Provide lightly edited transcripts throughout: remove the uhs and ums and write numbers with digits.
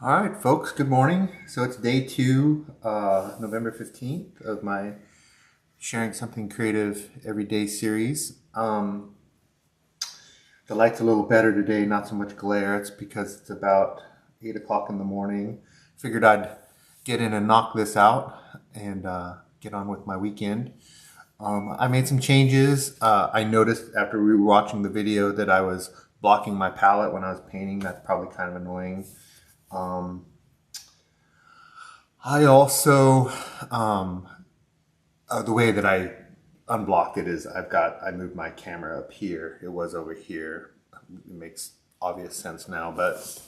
All right, folks, good morning. So it's day two, November 15th of my Sharing Something Creative Everyday series. The light's a little better today, not so much glare. It's because it's about 8 o'clock in the morning. Figured I'd get in and knock this out and get on with my weekend. I made some changes. I noticed after we were watching the video that I was blocking my palette when I was painting. That's probably kind of annoying. I also, the way that I unblocked it is I moved my camera up here. It was over here. It makes obvious sense now, but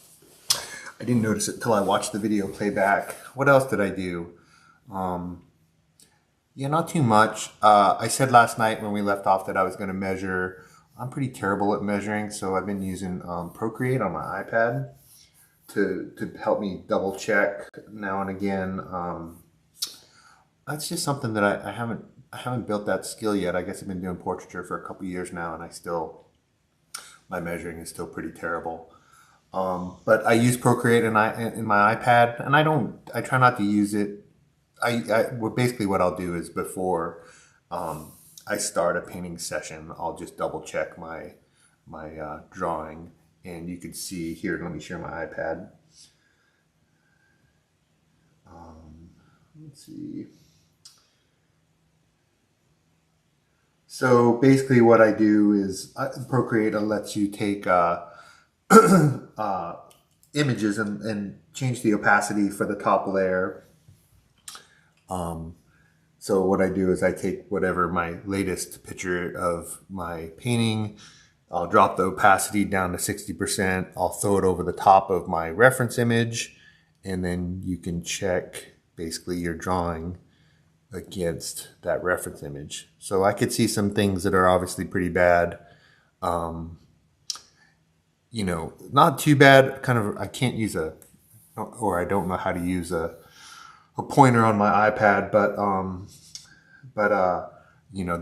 I didn't notice it until I watched the video playback. What else did I do? Yeah, not too much. I said last night when we left off that I was going to measure. I'm pretty terrible at measuring, so I've been using Procreate on my iPad to help me double check now and again. That's just something that I haven't built that skill yet. I guess I've been doing portraiture for a couple years now, and my measuring is still pretty terrible. But I use Procreate in my iPad, and I try not to use it. Well, basically what I'll do is before I start a painting session, I'll just double check my drawing, and you can see here. Let me share my iPad. Let's see. So basically, what I do is Procreate lets you take images and change the opacity for the top layer. So what I do is I take whatever my latest picture of my painting, I'll drop the opacity down to 60%. I'll throw it over the top of my reference image, and then you can check basically your drawing against that reference image. So I could see some things that are obviously pretty bad. Not too bad. Kind of, I can't use or I don't know how to use a pointer on my iPad, but the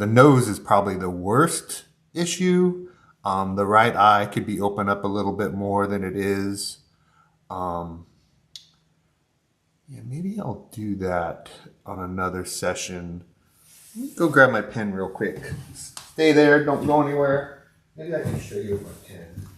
nose is probably the worst issue. The right eye could be opened up a little bit more than it is. Yeah, maybe I'll do that on another session. Let me go grab my pen real quick. Stay there, don't go anywhere. Maybe I can show you with my pen.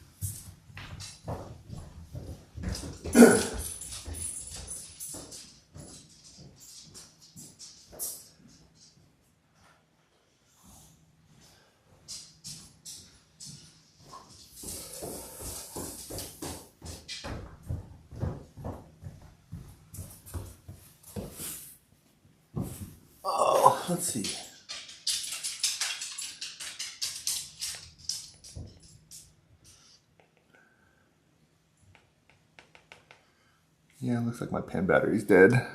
Oh, let's see. Yeah, it looks like my pen battery's dead. I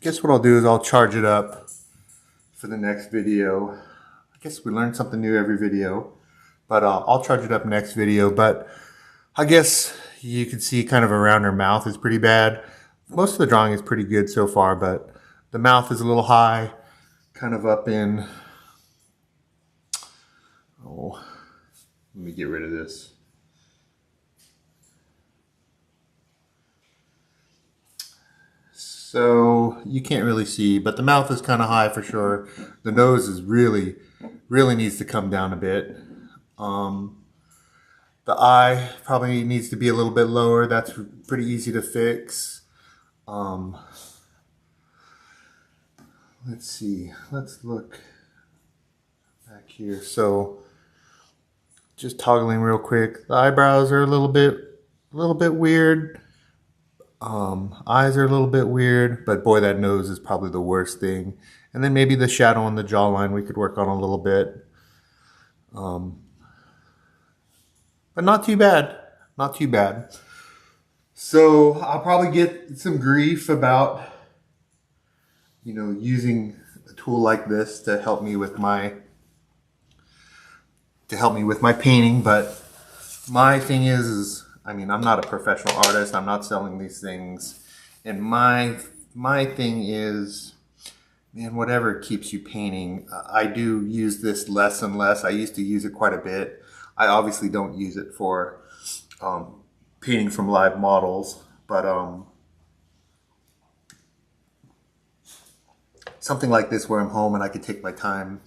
guess what I'll do is I'll charge it up for the next video. I guess we learn something new every video, but I'll charge it up next video. But I guess you can see kind of around her mouth is pretty bad. Most of the drawing is pretty good so far, but the mouth is a little high, kind of up in, oh, let me get rid of this. So you can't really see, but the mouth is kind of high for sure. The nose is really needs to come down a bit. The eye probably needs to be a little bit lower. That's pretty easy to fix. Let's see. Let's look back here. So just toggling real quick. The eyebrows are a little bit weird. Eyes are a little bit weird, but boy, that nose is probably the worst thing. And then maybe the shadow on the jawline we could work on a little bit. But not too bad. Not too bad. So I'll probably get some grief about, using a tool like this to help me with my painting. But my thing is I'm not a professional artist. I'm not selling these things. And my thing is, man, whatever keeps you painting. I do use this less and less. I used to use it quite a bit. I obviously don't use it for painting from live models, but something like this where I'm home and I could take my time.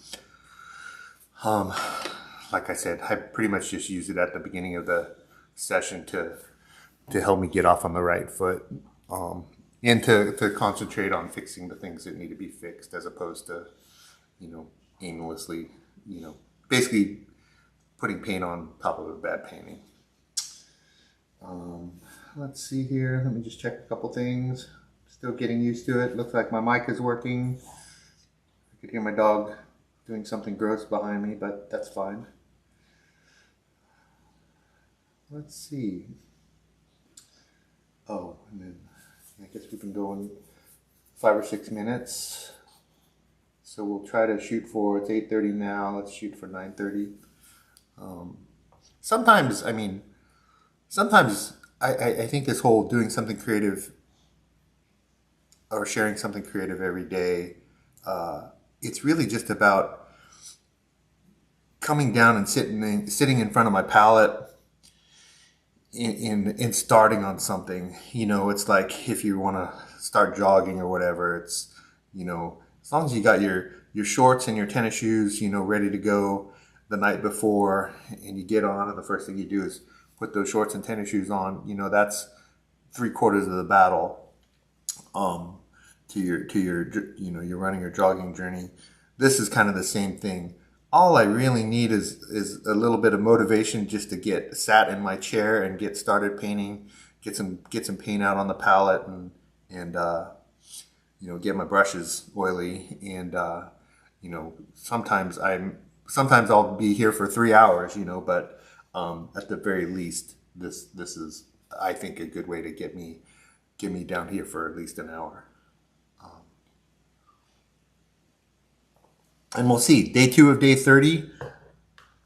Like I said, I pretty much just use it at the beginning of the session to help me get off on the right foot, and to concentrate on fixing the things that need to be fixed, as opposed to, aimlessly, basically putting paint on top of a bad painting. Let's see here. Let me just check a couple things. Still getting used to it. Looks like my mic is working. I could hear my dog doing something gross behind me, but that's fine. Let's see. Oh, and then I guess we've been going 5 or 6 minutes. So we'll try to shoot for, it's 8:30 now, let's shoot for 9:30. Sometimes I think this whole doing something creative or sharing something creative every day, it's really just about coming down and sitting in front of my palette in starting on something. It's like if you want to start jogging or whatever, it's, as long as you got your shorts and your tennis shoes, ready to go the night before, and you get on, and the first thing you do is put those shorts and tennis shoes on, that's 3/4 of the battle, to your you're running or jogging journey. This is kind of the same thing. All I really need is a little bit of motivation just to get sat in my chair and get started painting, get some paint out on the palette, and get my brushes oily, and sometimes I'll be here for 3 hours, but at the very least, this is, I think, a good way to get me down here for at least an hour. And we'll see. Day 2 of day 30.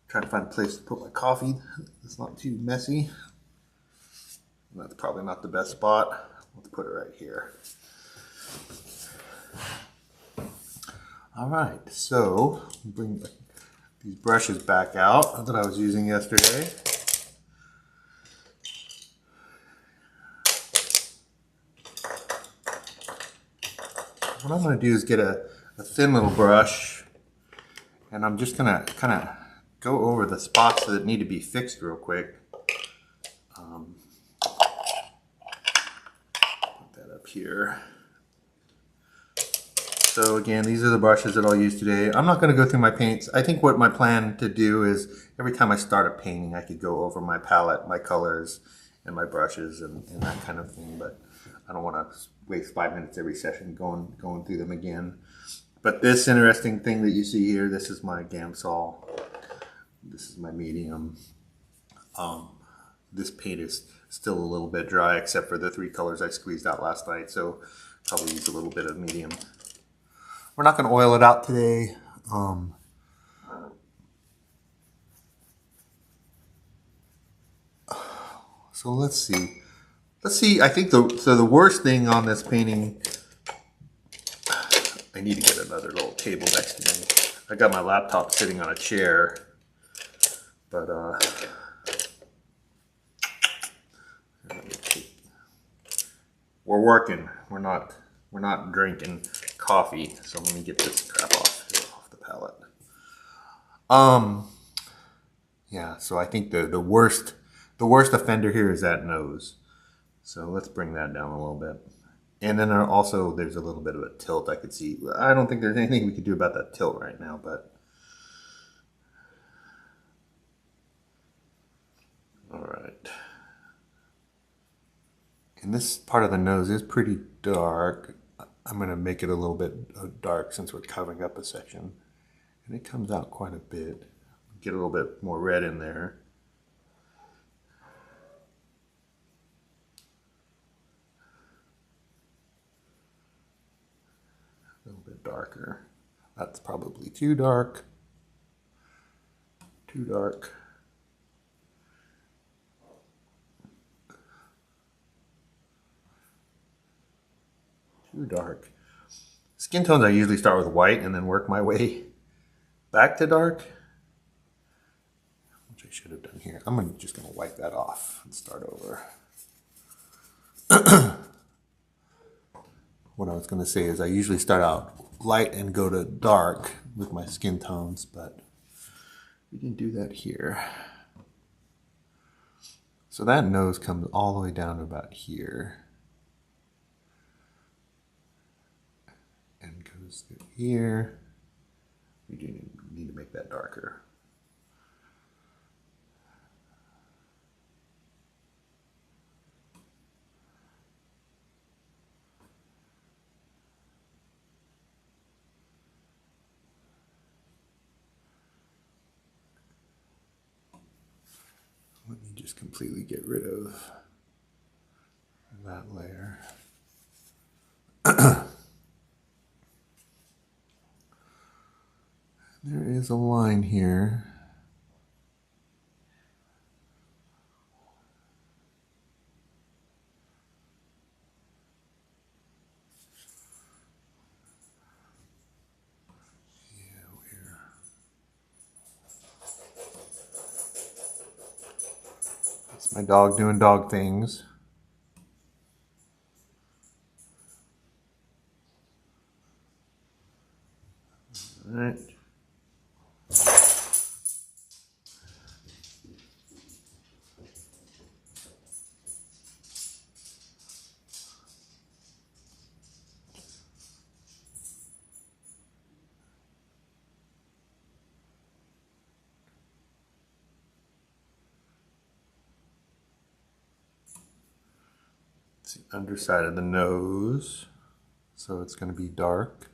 Trying to find a place to put my coffee that's not too messy. That's probably not the best spot. Let's put it right here. All right, so bring these brushes back out that I was using yesterday. What I'm going to do is get a thin little brush, and I'm just going to kind of go over the spots that need to be fixed real quick. Put that up here. So again, these are the brushes that I'll use today. I'm not going to go through my paints. I think what my plan to do is every time I start a painting, I could go over my palette, my colors, and my brushes, and that kind of thing. But I don't want to waste 5 minutes every session going through them again. But this interesting thing that you see here, this is my Gamsol. This is my medium. This paint is still a little bit dry, except for the 3 colors I squeezed out last night. So probably use a little bit of medium. We're not going to oil it out today. So let's see. I think the worst thing on this painting, I need to get another little table next to me. I got my laptop sitting on a chair, but we're working. We're not drinking coffee. So let me get this crap off the palette. Yeah. So I think the worst offender here is that nose. So let's bring that down a little bit. And then also there's a little bit of a tilt I could see. I don't think there's anything we could do about that tilt right now, but all right. And this part of the nose is pretty dark. I'm going to make it a little bit dark since we're covering up a section. And it comes out quite a bit. Get a little bit more red in there. A little bit darker. That's probably too dark. Too dark. Too dark. Skin tones, I usually start with white and then work my way back to dark, which I should have done here. Just gonna wipe that off and start over. What I was gonna say is I usually start out light and go to dark with my skin tones, but we didn't do that here. So that nose comes all the way down to about here. And goes through here. We do need to make that darker. Let me just completely get rid of that layer. There is a line here. That's my dog doing dog things. All right. It's the underside of the nose, so it's going to be dark.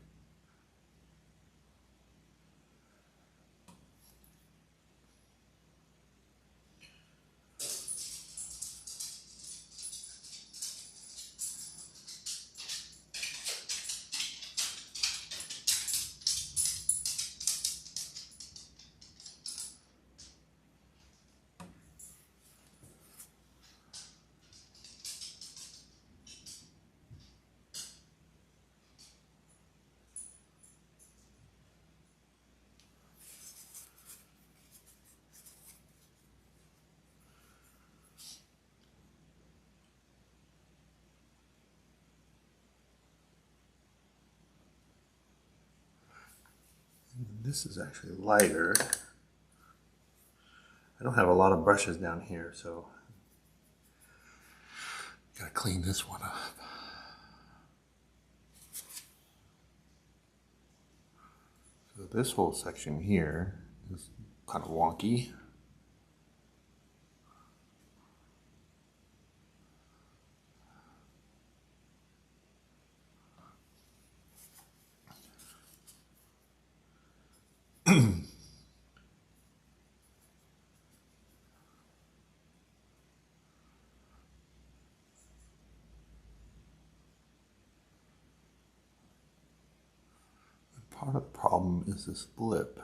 This is actually lighter. I don't have a lot of brushes down here, so gotta clean this one up. So this whole section here is kind of wonky. Part of the problem is this lip.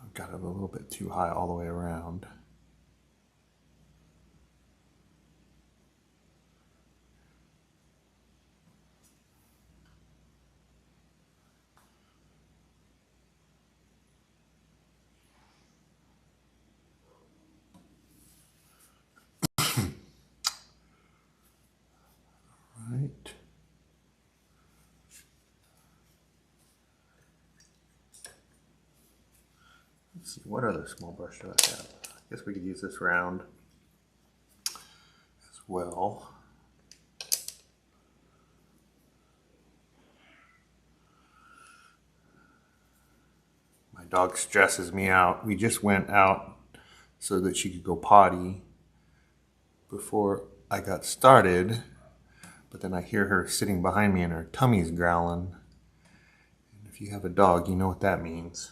I've got it a little bit too high all the way around. Right. Let's see, what other small brush do I have? I guess we could use this round as well. My dog stresses me out. We just went out so that she could go potty before I got started, but then I hear her sitting behind me and her tummy's growling. And if you have a dog, you know what that means.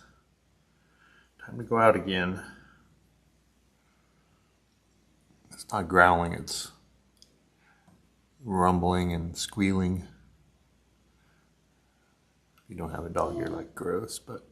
Time to go out again. It's not growling, it's rumbling and squealing. If you don't have a dog, you're like gross, but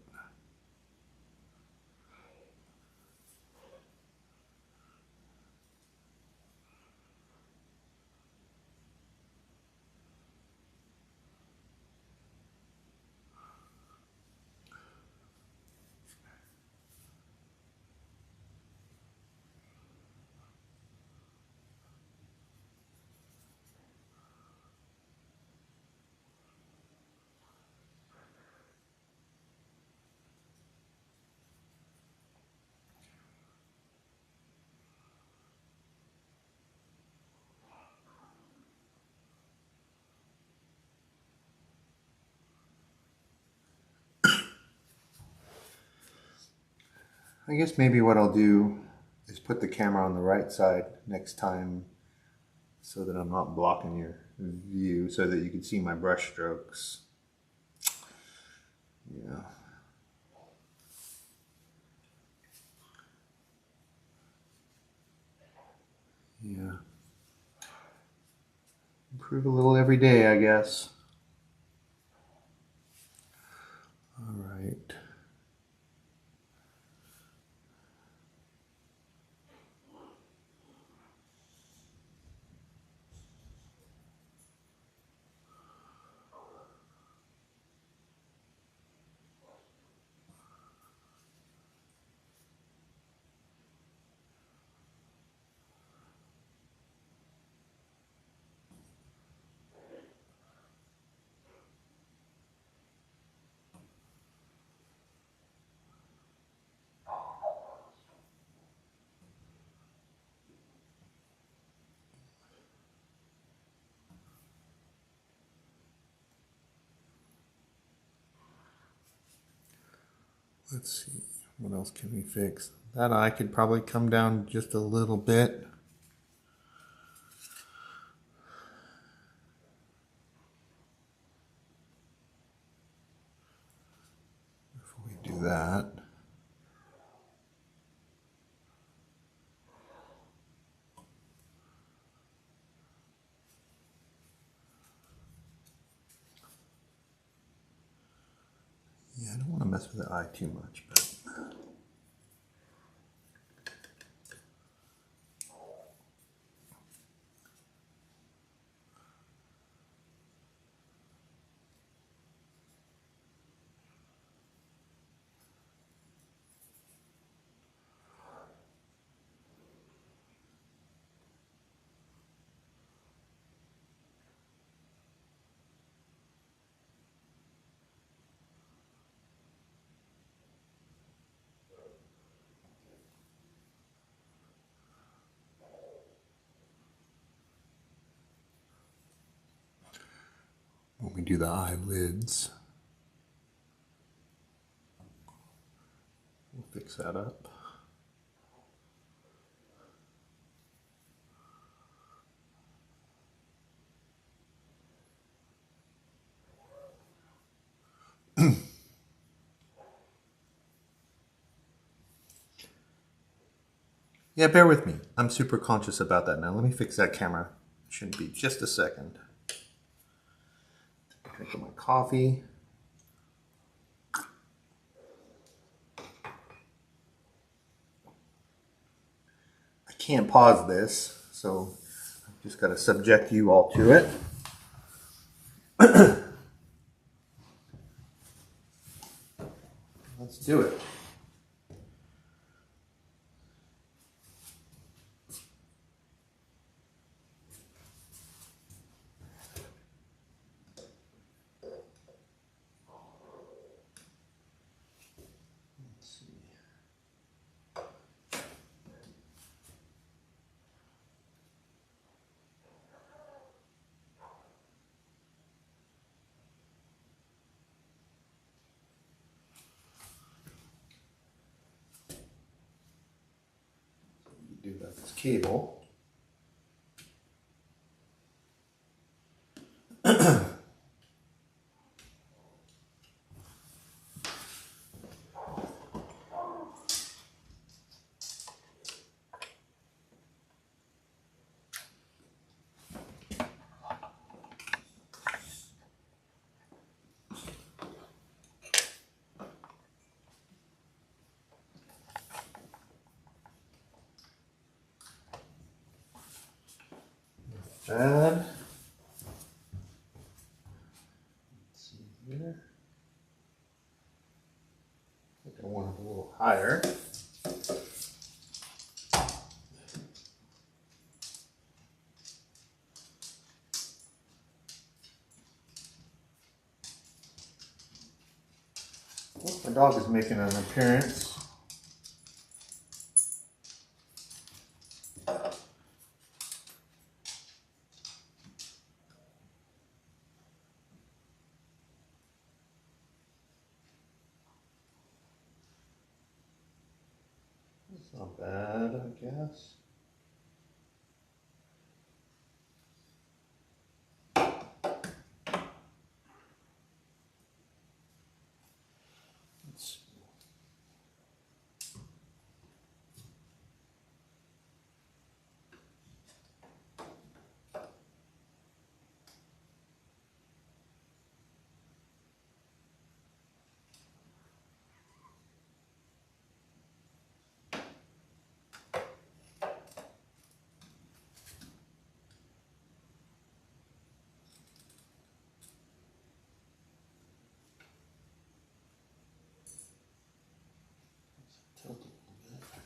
I guess maybe what I'll do is put the camera on the right side next time so that I'm not blocking your view so that you can see my brush strokes. Yeah. Yeah. Improve a little every day, I guess. All right. Let's see, what else can we fix? That eye could probably come down just a little bit. Before we do that. Yeah, I don't want to mess with the eye too much, but when we do the eyelids, we'll fix that up. Yeah, bear with me. I'm super conscious about that now. Let me fix that camera. Shouldn't be just a second. Drink of my coffee. I can't pause this, so I've just got to subject you all to it. Let's do it. Do that this cable. Bad. Let's see here. I think I want it a little higher. Oh, my dog is making an appearance. Not bad, I guess. Let's see. Tilt it a little bit.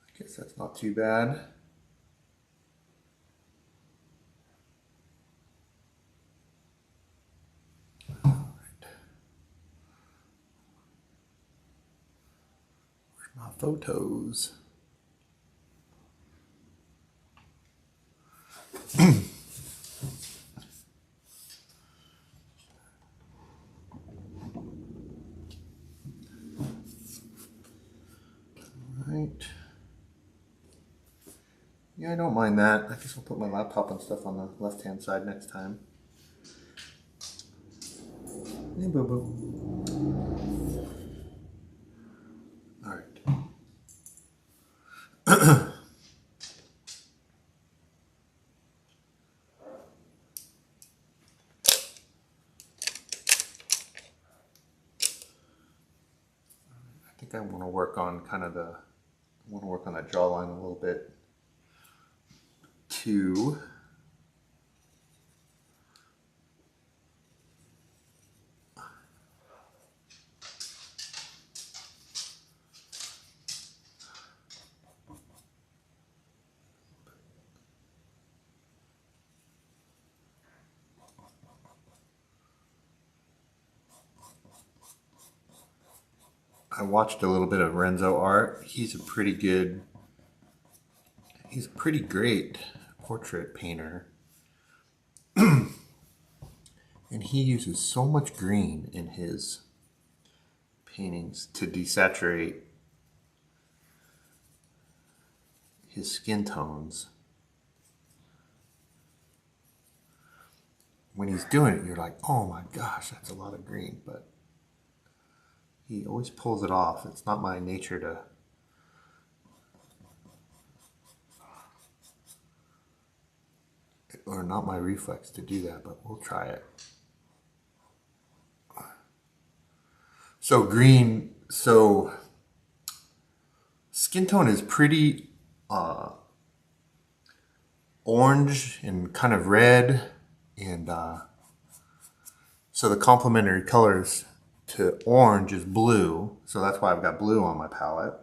I guess that's not too bad. My photos. Right. Yeah, I don't mind that. I guess I'll put my laptop and stuff on the left-hand side next time. Hey, boo boo. All right. I think I want to work on that jawline a little bit too. I watched a little bit of Renzo art. He's a pretty great portrait painter. And he uses so much green in his paintings to desaturate his skin tones. When he's doing it, you're like, oh my gosh, that's a lot of green, but he always pulls it off. It's not my nature to or not my reflex to do that, but we'll try it. So skin tone is pretty orange and kind of red, and so the complementary colors to orange is blue, so that's why I've got blue on my palette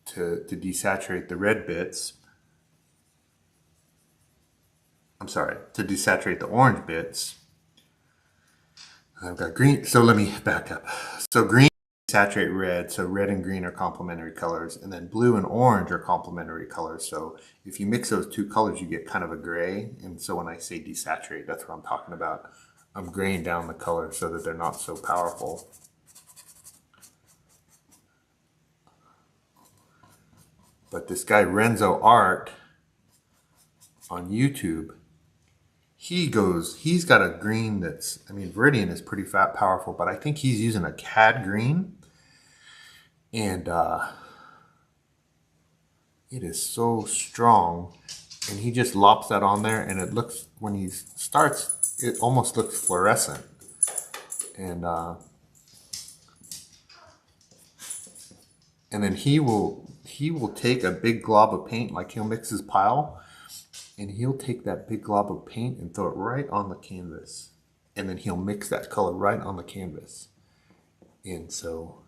to desaturate the red bits. I'm sorry, to desaturate the orange bits. I've got green, so let me back up. So green saturate red, so red and green are complementary colors, and then blue and orange are complementary colors. So if you mix those two colors, you get kind of a gray. And so when I say desaturate, that's what I'm talking about. I'm graying down the colors so that they're not so powerful. But this guy Renzo Art on YouTube, he's got a green that's, I mean, Viridian is pretty powerful, but I think he's using a CAD green. And it is so strong. And he just lops that on there, and it looks, when he starts, it almost looks fluorescent. And then he will take a big glob of paint, like he'll mix his pile, and he'll take that big glob of paint and throw it right on the canvas. And then he'll mix that color right on the canvas. And so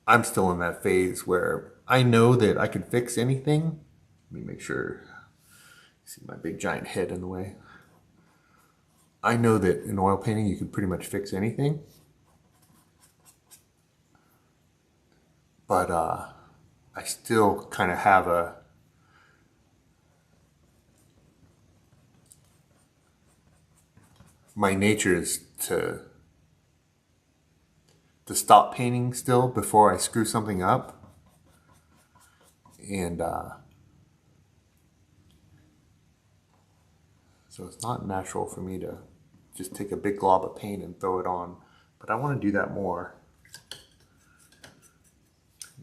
I'm still in that phase where I know that I can fix anything. Let me make sure. See my big giant head in the way. I know that in oil painting you can pretty much fix anything. But I still kind of have my nature is to stop painting still before I screw something up. And so it's not natural for me to just take a big glob of paint and throw it on. But I want to do that more.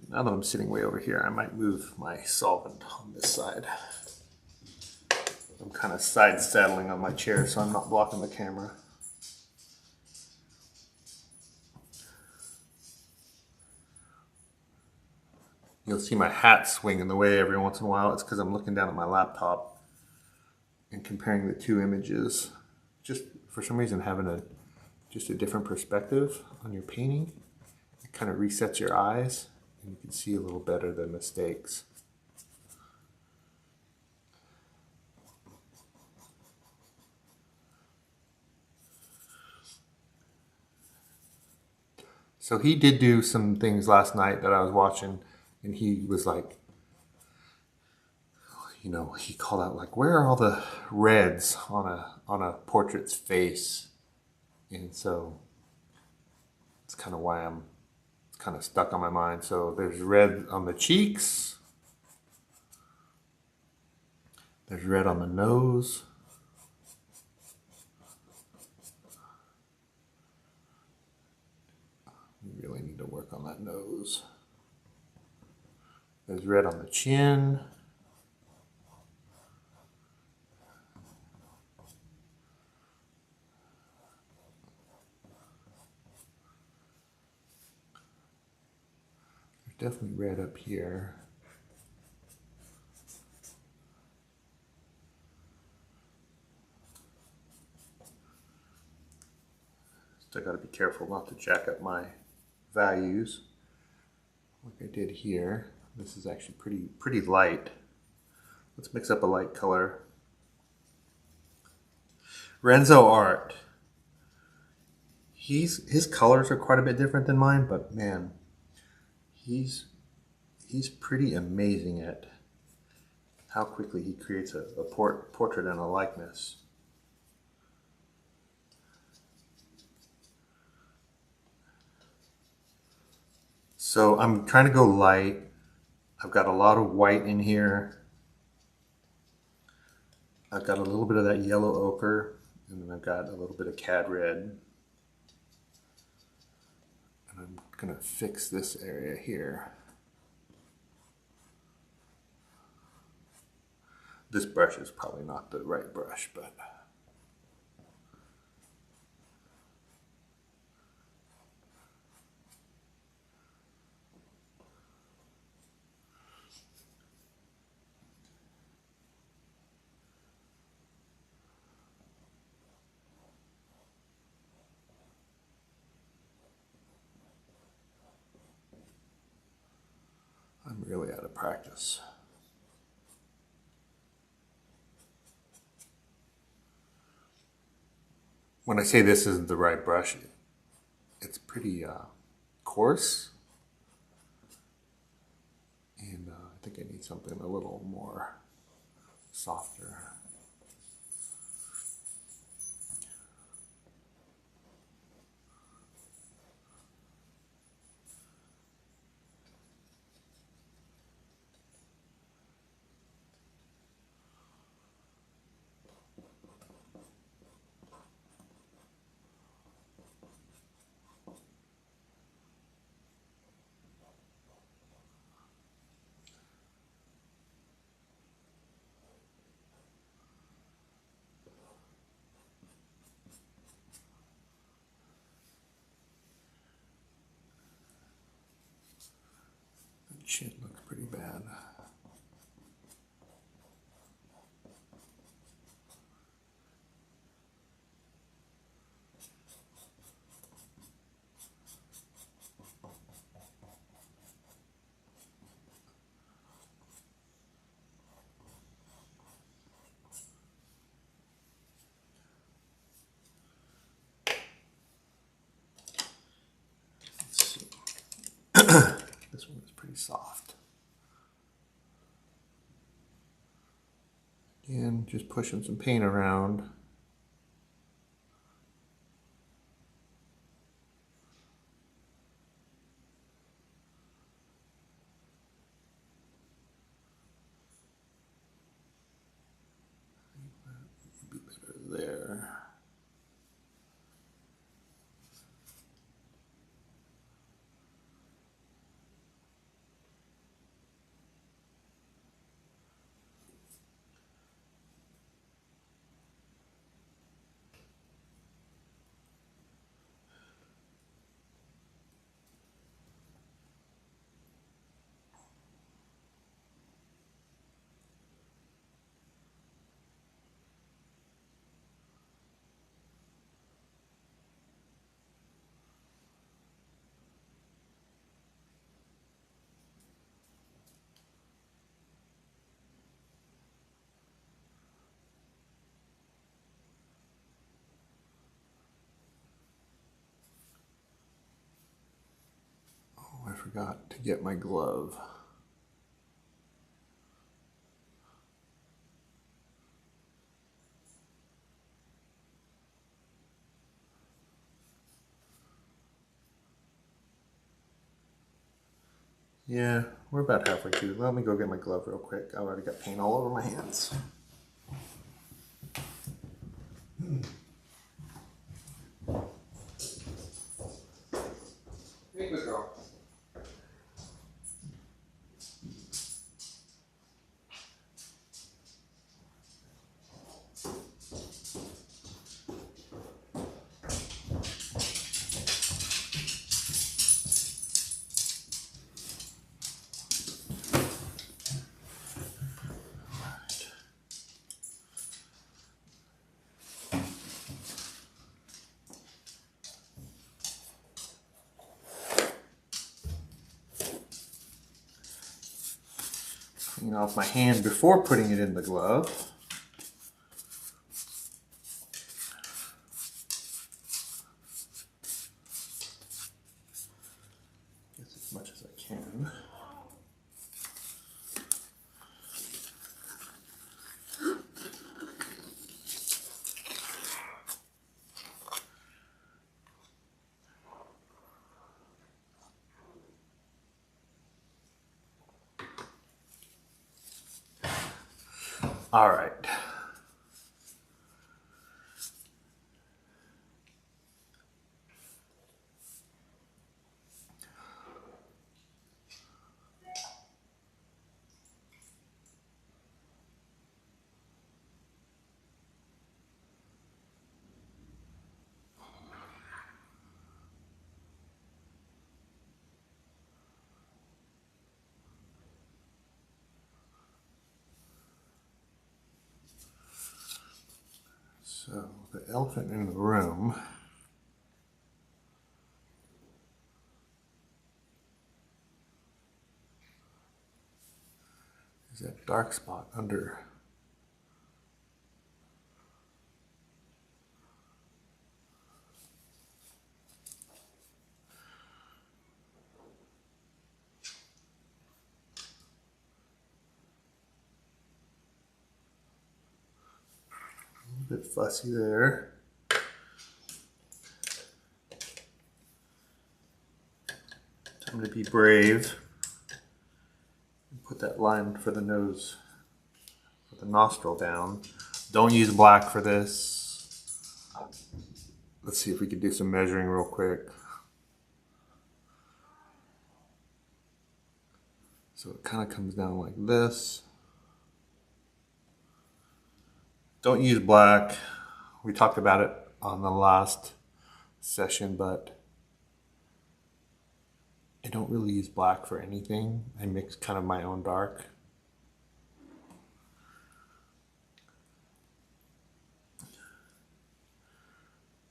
Now that I'm sitting way over here, I might move my solvent on this side. I'm kind of side saddling on my chair so I'm not blocking the camera. You'll see my hat swing in the way every once in a while. It's because I'm looking down at my laptop and comparing the two images. Just for some reason having just a different perspective on your painting. It kind of resets your eyes and you can see a little better the mistakes. So he did do some things last night that I was watching, and he was like, you know, he called out like, where are all the reds on a portrait's face? And so it's kind of why it's kind of stuck on my mind. So there's red on the cheeks. There's red on the nose. We really need to work on that nose. There's red on the chin. There's definitely red up here. Still got to be careful not to jack up my values like I did here. This is actually pretty light. Let's mix up a light color. Renzo Art. His colors are quite a bit different than mine, but man, he's pretty amazing at how quickly he creates a portrait and a likeness. So I'm trying to go light. I've got a lot of white in here. I've got a little bit of that yellow ochre, and then I've got a little bit of cad red. And I'm gonna fix this area here. This brush is probably not the right brush, but I'm really out of practice. When I say this isn't the right brush, it's pretty coarse. And I think I need something a little more softer. The chin looks pretty bad. This one is pretty soft. Again, just pushing some paint around. Be better there. I forgot to get my glove. Yeah, we're about halfway through. Let me go get my glove real quick. I already got paint all over my hands. Hey, good girl. Clean off my hand before putting it in the glove. Get as much as I can. All right. So the elephant in the room is that dark spot under. A bit fussy there. Time to be brave. Put that line for the nose, put the nostril down. Don't use black for this. Let's see if we can do some measuring real quick. So it kind of comes down like this. Don't use black. We talked about it on the last session, but I don't really use black for anything. I mix kind of my own dark.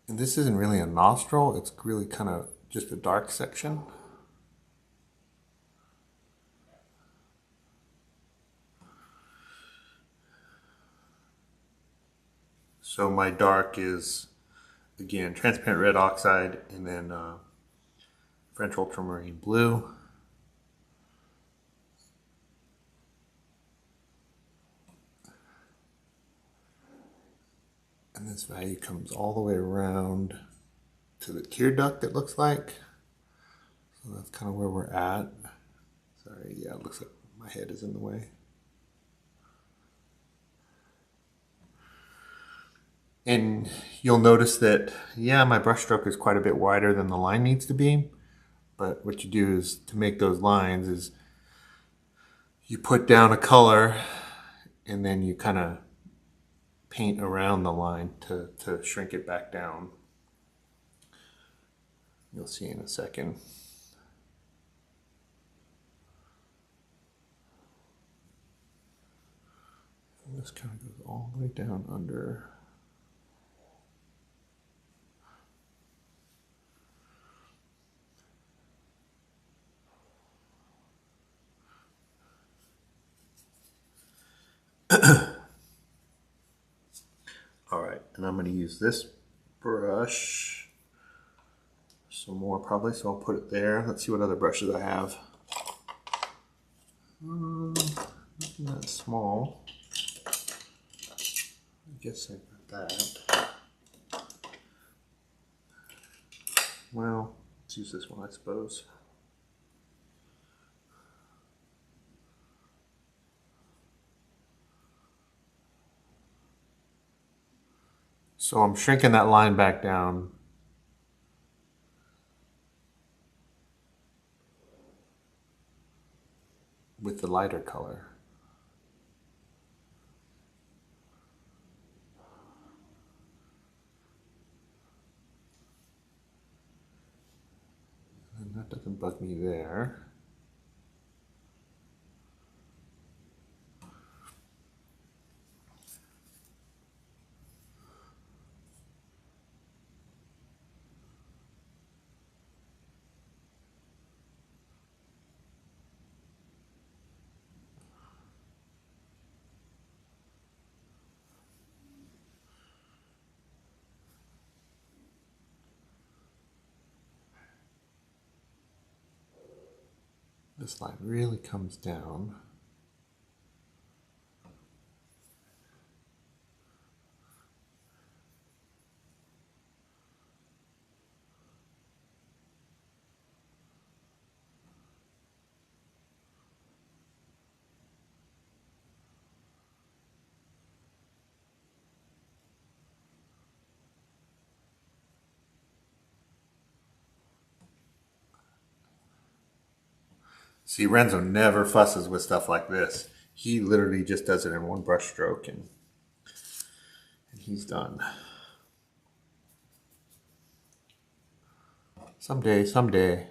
And this isn't really a nostril, it's really kind of just a dark section. So my dark is, again, transparent red oxide and then French ultramarine blue. And this value comes all the way around to the tear duct, it looks like. So that's kind of where we're at. Sorry, yeah, it looks like my head is in the way. And you'll notice that, yeah, my brush stroke is quite a bit wider than the line needs to be. But what you do is, to make those lines, is you put down a color and then you kind of paint around the line to shrink it back down. You'll see in a second. And this kind of goes all the way down under. All right, and I'm going to use this brush some more probably, so I'll put it there. Let's see what other brushes I have. Nothing that small. I guess I got that. Well, let's use this one, I suppose. So I'm shrinking that line back down. With the lighter color. And that doesn't bug me there. This line really comes down. See, Renzo never fusses with stuff like this. He literally just does it in one brush stroke and he's done. Someday, someday.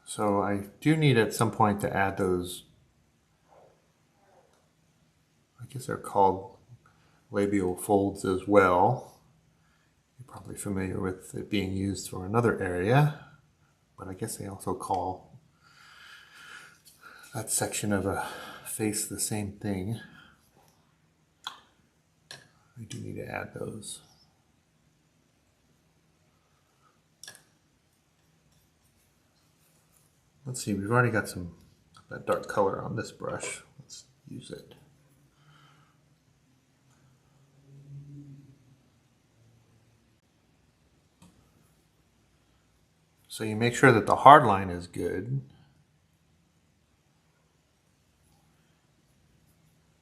So I do need at some point to add those, I guess they're called labial folds as well. You're probably familiar with it being used for another area, but I guess they also call that section of a face the same thing. I do need to add those. Let's see, we've already got some that dark color on this brush. Let's use it. So you make sure that the hard line is good.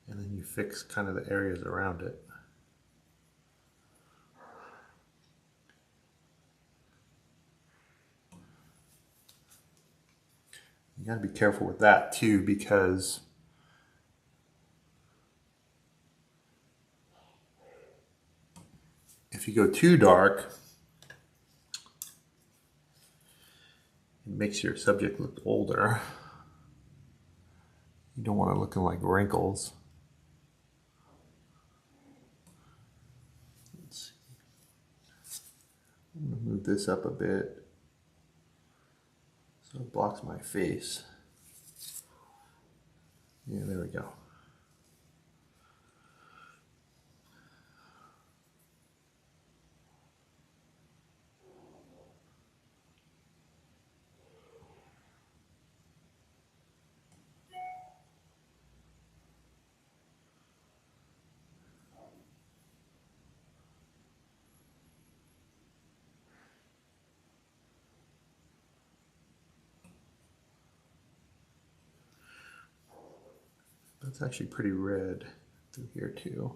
And then you fix kind of the areas around it. You got to be careful with that too, because if you go too dark, it makes your subject look older. You don't want it looking like wrinkles. I'm gonna move this up a bit so it blocks my face. Yeah, there we go. That's actually pretty red through here too.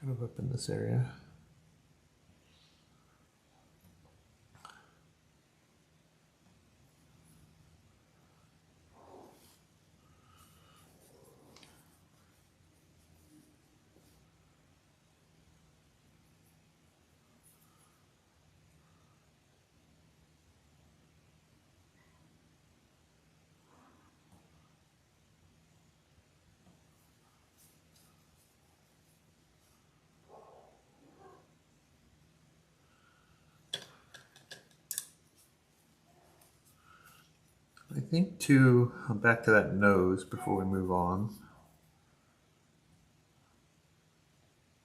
Kind of up in this area. I think too, back to that nose before we move on.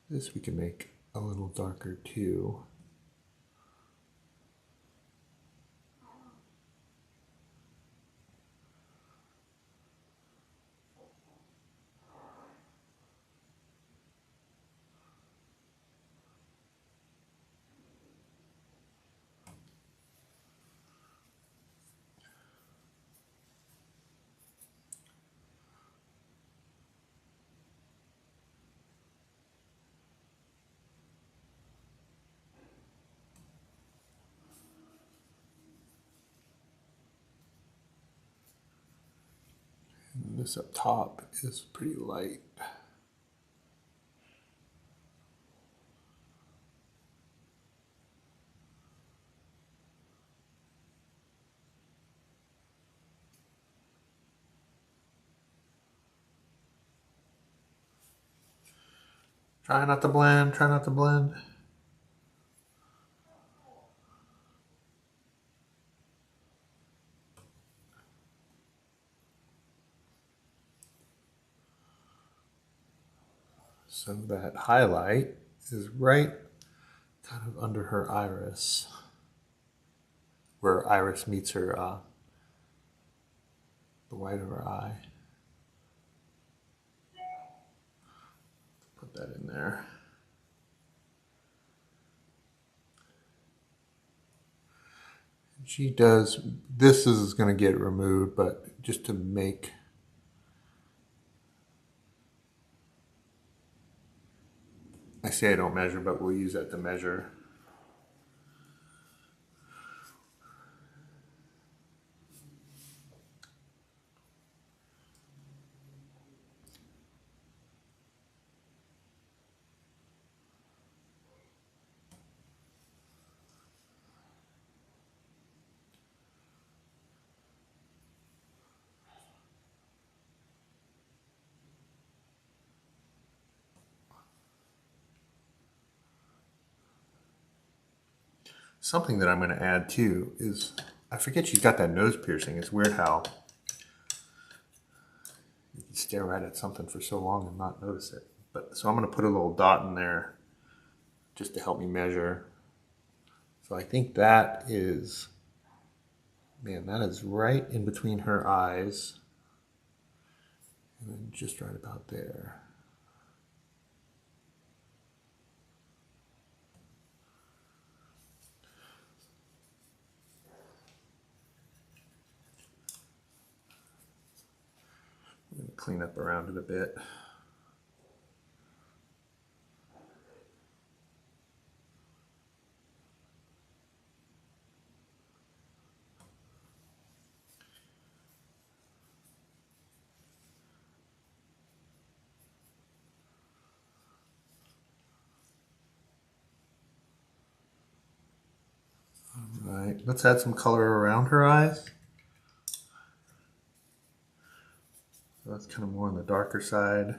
This we can make a little darker too. And this up top is pretty light. Try not to blend, try not to blend. So that highlight is right kind of under her iris, where iris meets her, the white of her eye. Put that in there. She does, this is going to get removed, but just to make, I say I don't measure, but we'll use that to measure. Something that I'm going to add too is, I forget she's got that nose piercing. It's weird how you can stare right at something for so long and not notice it. But so I'm going to put a little dot in there just to help me measure. So I think that is, man, that is right in between her eyes. And then just right about there. I'm going to clean up around it a bit. All right, let's add some color around her eyes. So that's kind of more on the darker side.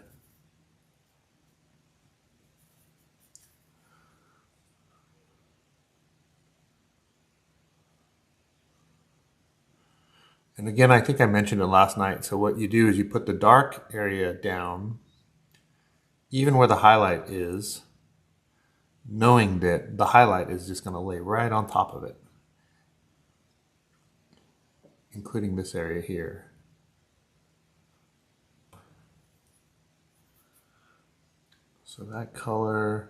And again, I think I mentioned it last night. So what you do is you put the dark area down, even where the highlight is, knowing that the highlight is just going to lay right on top of it, including this area here. So that color's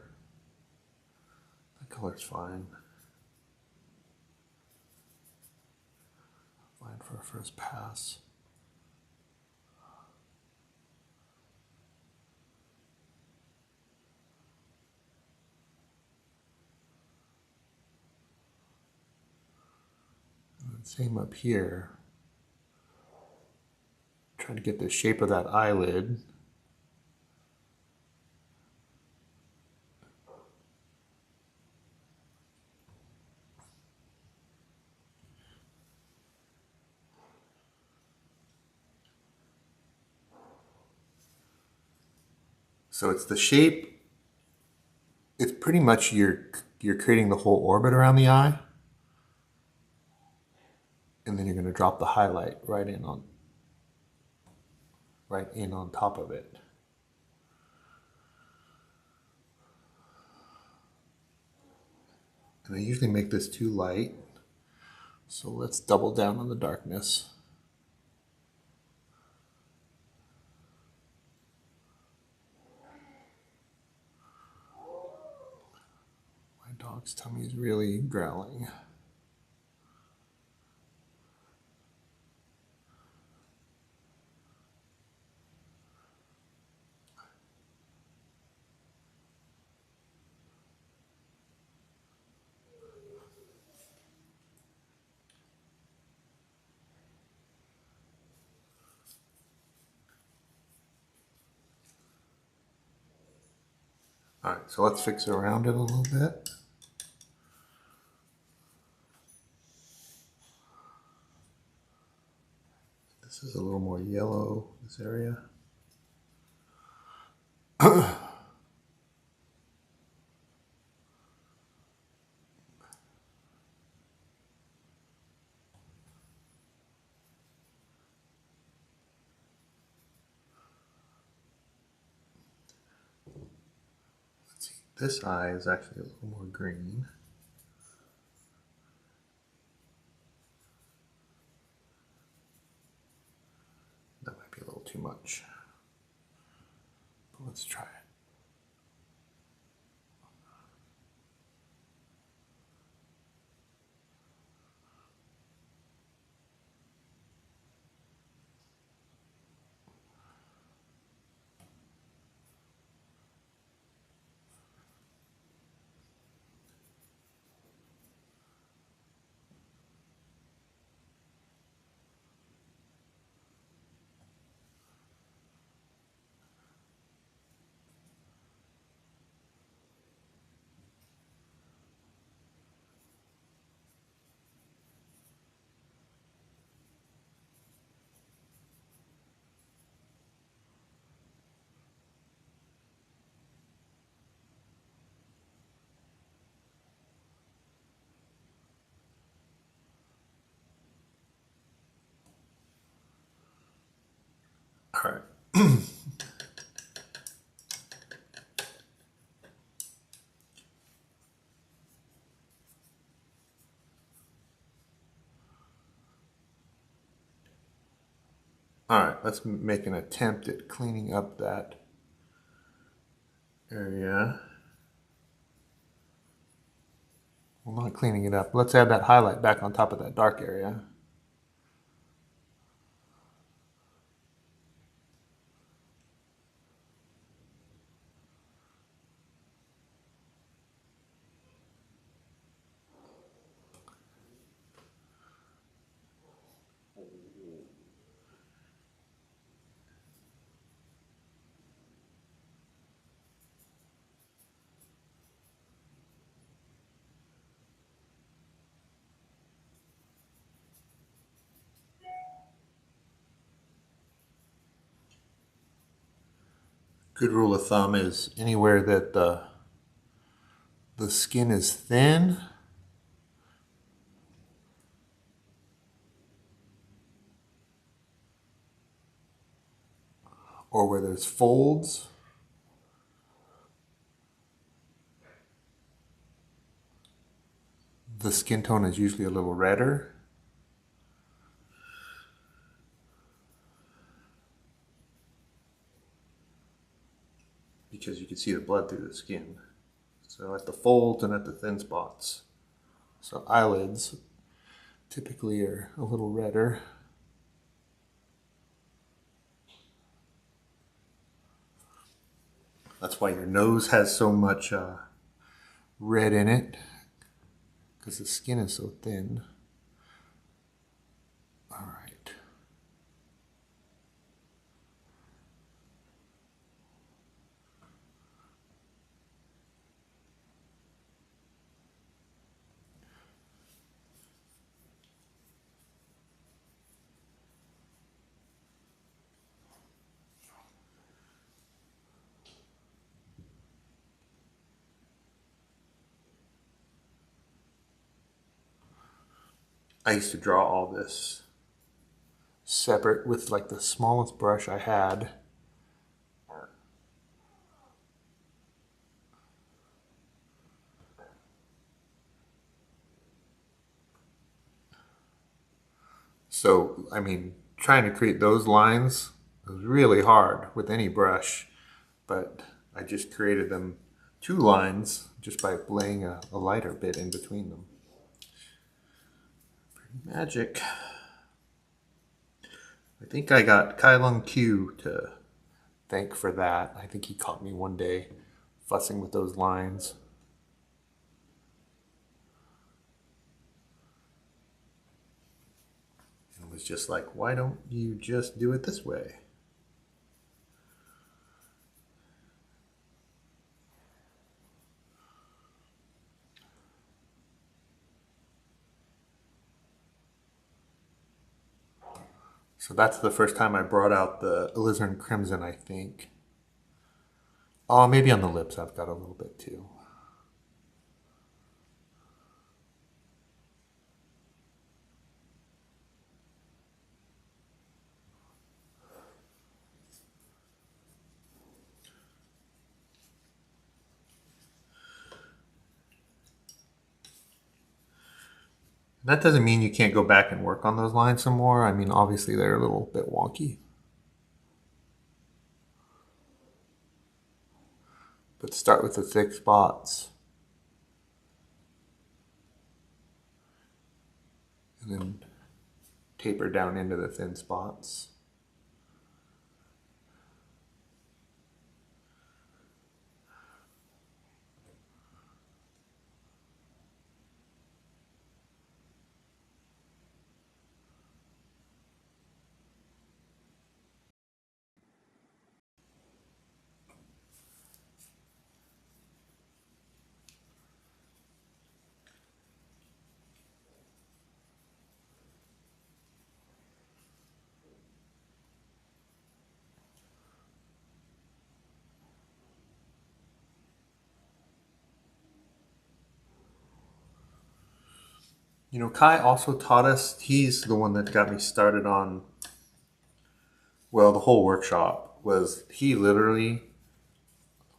fine. Fine for a first pass. And same up here. Trying to get the shape of that eyelid. So it's the shape. It's pretty much you're creating the whole orbit around the eye, and then you're going to drop the highlight right in on top of it. And I usually make this too light, so let's double down on the darkness. My dog's tummy is really growling. All right, so let's fix around it a little bit. This is a little more yellow, this area. Let's see, this eye is actually a little more green. That might be a little too much. But let's try it. All right. All right, let's make an attempt at cleaning up that area. Well, not cleaning it up. Let's add that highlight back on top of that dark area. Good rule of thumb is anywhere that the skin is thin, or where there's folds, the skin tone is usually a little redder. Because you can see the blood through the skin. So at the folds and at the thin spots. So eyelids typically are a little redder. That's why your nose has so much red in it, because the skin is so thin. All right. I used to draw all this separate with like the smallest brush I had. So, I mean, trying to create those lines was really hard with any brush, but I just created them 2 lines just by laying a lighter bit in between them. Pretty magic. I think I got Kai Lung Q to thank for that. I think he caught me one day fussing with those lines. And was just like, why don't you just do it this way? So that's the first time I brought out the alizarin crimson, I think. Oh, maybe on the lips I've got a little bit too. That doesn't mean you can't go back and work on those lines some more. I mean, obviously they're a little bit wonky. But start with the thick spots. And then taper down into the thin spots. You know, Kai also taught us, he's the one that got me started on, well, the whole workshop was he literally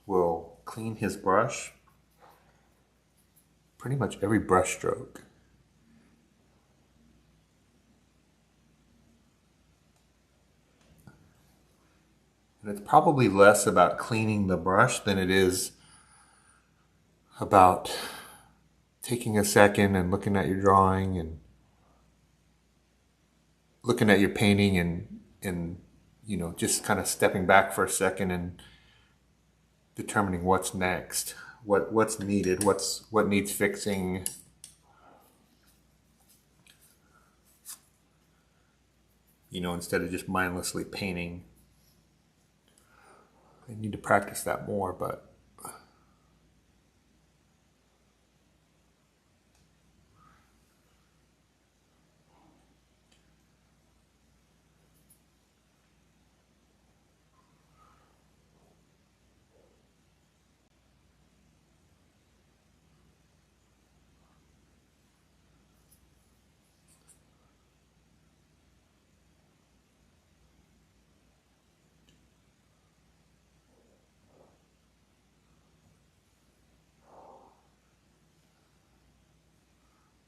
will clean his brush pretty much every brush stroke. And it's probably less about cleaning the brush than it is about taking a second and looking at your drawing and looking at your painting and you know, just kind of stepping back for a second and determining what's next, what's needed, what needs fixing. You know, instead of just mindlessly painting. I need to practice that more, but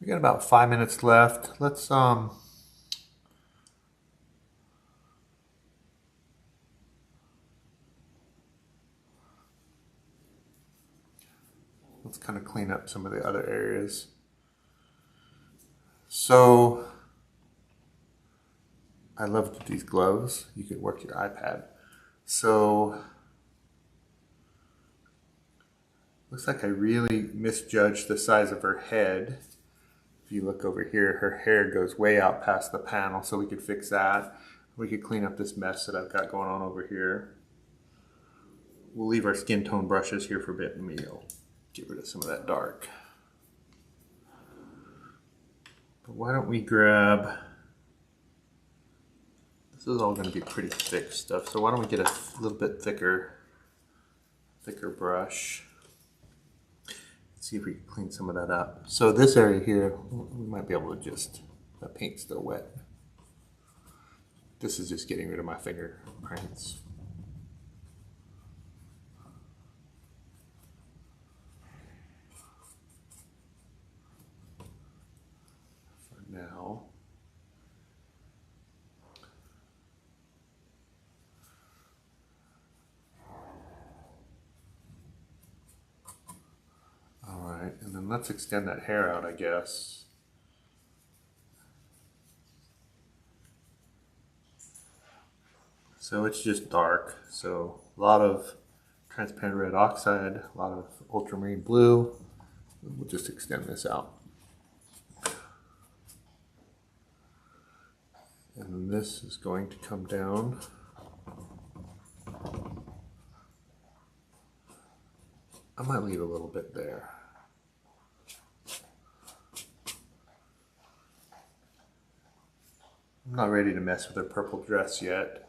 We got about 5 minutes left. Let's kind of clean up some of the other areas. So I love these gloves. You could work your iPad. So looks like I really misjudged the size of her head. If you look over here, her hair goes way out past the panel, so we could fix that. We could clean up this mess that I've got going on over here. We'll leave our skin tone brushes here for a bit and we'll get rid of some of that dark. But why don't we grab, this is all going to be pretty thick stuff, so why don't we get a little bit thicker brush. See if we can clean some of that up. So this area here, we might be able to just, the paint's still wet. This is just getting rid of my fingerprints. For now. And then let's extend that hair out, I guess. So it's just dark. So a lot of transparent red oxide, a lot of ultramarine blue. We'll just extend this out. And this is going to come down. I might leave a little bit there. I'm not ready to mess with her purple dress yet.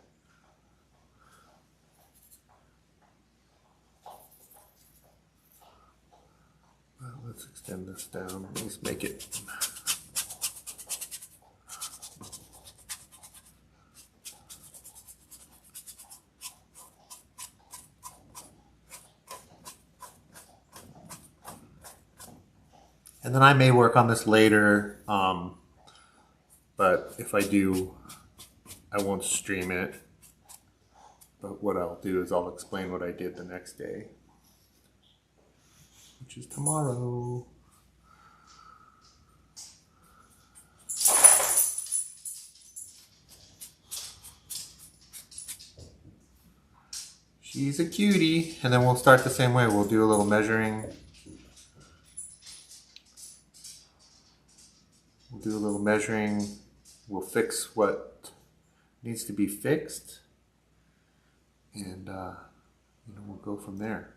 Well, let's extend this down. Let's make it. And then I may work on this later. But if I do, I won't stream it. But what I'll do is I'll explain what I did the next day, which is tomorrow. She's a cutie. And then we'll start the same way. We'll do a little measuring. We'll do a little measuring. We'll fix what needs to be fixed, and we'll go from there.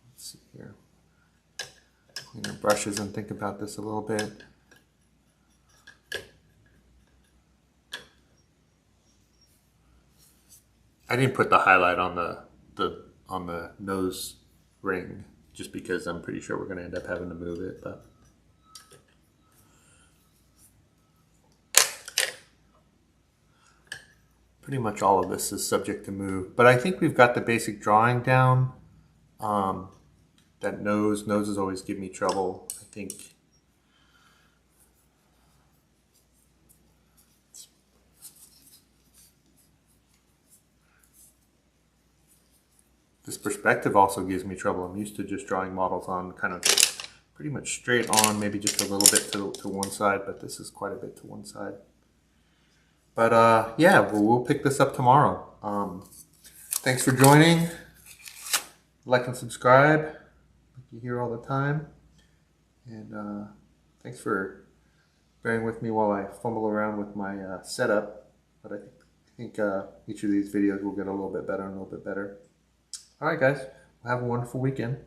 Let's see here. Clean our brushes and think about this a little bit. I didn't put the highlight on the nose ring, just because I'm pretty sure we're going to end up having to move it, but pretty much all of this is subject to move. But I think we've got the basic drawing down. That noses always give me trouble. I think this perspective also gives me trouble. I'm used to just drawing models on kind of pretty much straight on, maybe just a little bit to one side, but this is quite a bit to one side. But yeah, we'll pick this up tomorrow. Thanks for joining. Like and subscribe, like you hear all the time. And thanks for bearing with me while I fumble around with my setup. But I think each of these videos will get a little bit better and a little bit better. All right, guys. Have a wonderful weekend.